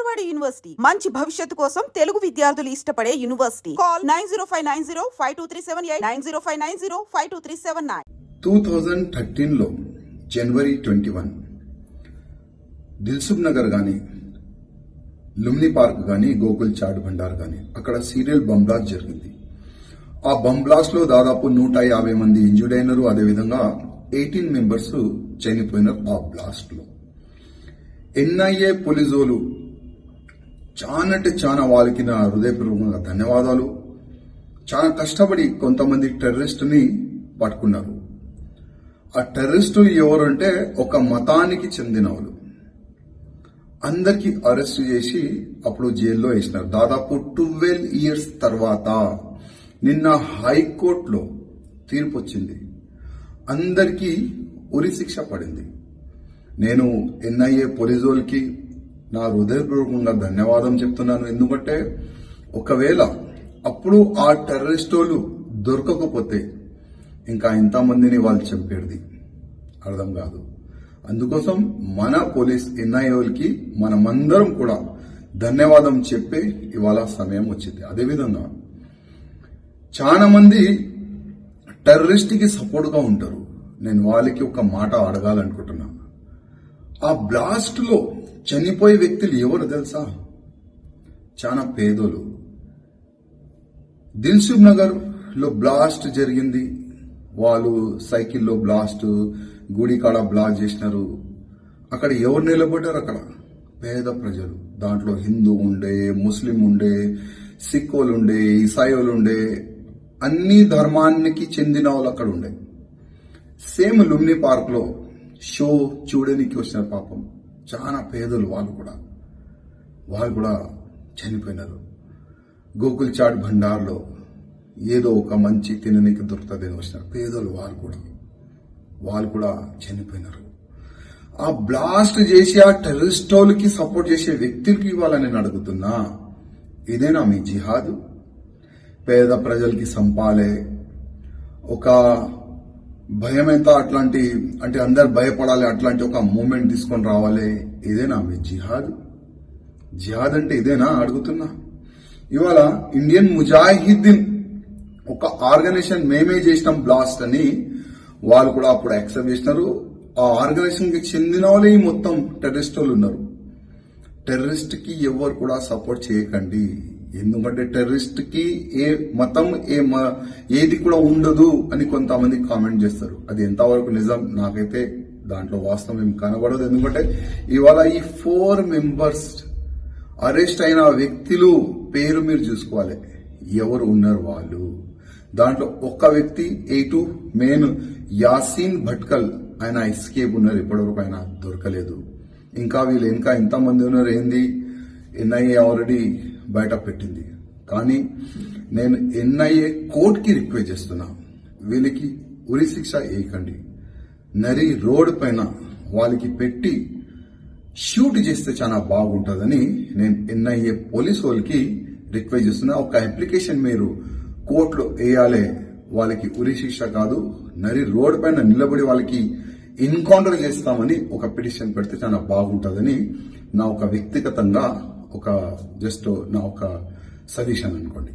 Vijayawada university మంచి భవిష్యత్తు కోసం తెలుగు విద్యార్థులు ఇష్టపడే యూనివర్సిటీ. కాల్ 9059052378 9059052379. 2013లో జనవరి 21 దిల్సుఖ్ నగర్ గాని, లుమ్ని పార్క్ గాని, గోకుల్ చాట్ భండార్ గాని అక్కడ సీరియల్ బంబ్ బ్లాస్ట్ జరిగింది. ఆ బంబ్ బ్లాస్ట్ లో దాదాపు 150 మంది ఇంజూర్డ్ అయినారు. అదేవిధంగా 18 మెంబర్స్ చనిపోయినారు. ఆ బ్లాస్ట్ లో ఎన్ఐఏ పోలీసులు చాలా వాళ్ళకి నా హృదయపూర్వకంగా ధన్యవాదాలు. చాలా కష్టపడి కొంతమంది టెర్రరిస్ట్ ని పట్టుకున్నారు. ఆ టెర్రరిస్టు ఎవరంటే ఒక మతానికి చెందిన వాళ్ళు. అందరికి అరెస్ట్ చేసి అప్పుడు జైల్లో వేసినారు. దాదాపు 12 ఇయర్స్ తర్వాత నిన్న హైకోర్టులో తీర్పు వచ్చింది. అందరికీ ఉరి శిక్ష పడింది. నేను ఎన్ఐఏ పోలీసులకి నా హృదయపూర్వకంగా ధన్యవాదం చెప్తున్నాను. ఎందుకంటే ఒకవేళ అప్పుడు ఆ టెర్రరిస్టులు దొరకకపోతే ఇంకా ఇంతమందిని వాళ్ళు చంపేది అర్థం కాదు. అందుకోసం మన పోలీస్ ఎన్ఐఏలకి మనమందరం కూడా ధన్యవాదం చెప్పే ఇవాళ సమయం వచ్చింది. అదేవిధంగా చాలా మంది టెర్రరిస్ట్ కి సపోర్ట్ గా ఉంటారు. నేను వాళ్ళకి ఒక మాట అడగాలనుకుంటున్నా. ఆ బ్లాస్ట్ లో చనిపోయే వ్యక్తులు ఎవరు తెలుసా? చాలా పేదోలు. దిల్సుఖ్ నగర్ లో బ్లాస్ట్ జరిగింది. వాళ్ళు సైకిల్లో బ్లాస్ట్, గుడి కాడ బ్లాస్ట్ చేసినారు. అక్కడ ఎవరు నిలబడ్డారు? అక్కడ పేద ప్రజలు. దాంట్లో హిందూ ఉండే, ముస్లిం ఉండే, సిక్కులు ఉండే, ఇసాయిలు ఉండే, అన్ని ధర్మానికి చెందిన వాళ్ళు అక్కడ ఉండే. సేమ్ లుమ్ని పార్క్ లో షో చూడడానికి వచ్చినారు. పాపం చాలా పేదలు. వాళ్ళు కూడా చనిపోయినారు. గోకుల్ చాట్ భండార్లో ఏదో ఒక మంచి తిననీకి దొరుకుతుందని వచ్చినారు పేదలు. వాళ్ళు కూడా చనిపోయినారు. ఆ బ్లాస్ట్ చేసి ఆ టెర్రరిస్టులకి సపోర్ట్ చేసే వ్యక్తులకి ఇవాళ నేను అడుగుతున్నా, ఇదేనా మీ జిహాదు? పేద ప్రజలకి సంపాలే, ఒక భయమెంత అట్లాంటి అంటే అందరు భయపడాలి అట్లాంటి ఒక మూమెంట్ తీసుకొని రావాలి, ఇదేనా మీ జిహాద్? జిహాద్ అంటే ఇదేనా అడుగుతున్నా. ఇవాళ ఇండియన్ ముజాహిద్దీన్ ఒక ఆర్గనైజేషన్ మేమే చేసినాం బ్లాస్ట్ అని వాళ్ళు కూడా అప్పుడు యాక్సెప్ట్ చేసినారు. ఆ ఆర్గనైజేషన్ కి చెందిన వాళ్ళే మొత్తం టెర్రరిస్టులు ఉన్నారు. టెర్రరిస్ట్ కి ఎవరు కూడా సపోర్ట్ చేయకండి. ఎందుకంటే టెర్రరిస్ట్ కి ఏ మతం ఏది కూడా ఉండదు అని కొంతమంది కామెంట్ చేస్తారు. అది ఎంతవరకు నిజం నాకైతే దాంట్లో వాస్తవం ఏం కనబడదు. ఎందుకంటే ఇవాళ ఈ 4 మెంబర్స్ అరెస్ట్ అయిన వ్యక్తులు పేరు మీరు చూసుకోవాలి, ఎవరు ఉన్నారు వాళ్ళు. దాంట్లో ఒక్క వ్యక్తి 8 మెయిన్ యాసీన్ భట్కల్, ఆయన ఎస్కేప్ ఉన్నారు. ఇప్పటివరకు ఆయన దొరకలేదు. ఇంకా వీళ్ళు ఇంకా ఎంతమంది ఉన్నారు ఏంది ఎన్ఐఏ ఆల్రెడీ బయట పెట్టింది. కానీ నేను ఎన్ఐఏ కోర్టుకి రిక్వెస్ట్ చేస్తున్నా, వీళ్ళకి ఉరి శిక్ష వేయకండి. నరి రోడ్ పైన వాళ్ళకి పెట్టి షూట్ చేస్తే చాలా బాగుంటుందని నేను ఎన్ఐఏ పోలీసు వాళ్ళకి రిక్వెస్ట్ చేస్తున్నా. ఒక అప్లికేషన్ మీరు కోర్టులో వేయాలి. వాళ్ళకి ఉరి శిక్ష కాదు, నరి రోడ్ పైన నిలబడి వాళ్ళకి ఎన్కౌంటర్ చేస్తామని ఒక పిటిషన్ పెడితే చాలా బాగుంటుందని నా ఒక వ్యక్తిగతంగా ఒక జస్ట్ నా ఒక సజెషన్ అనుకోండి.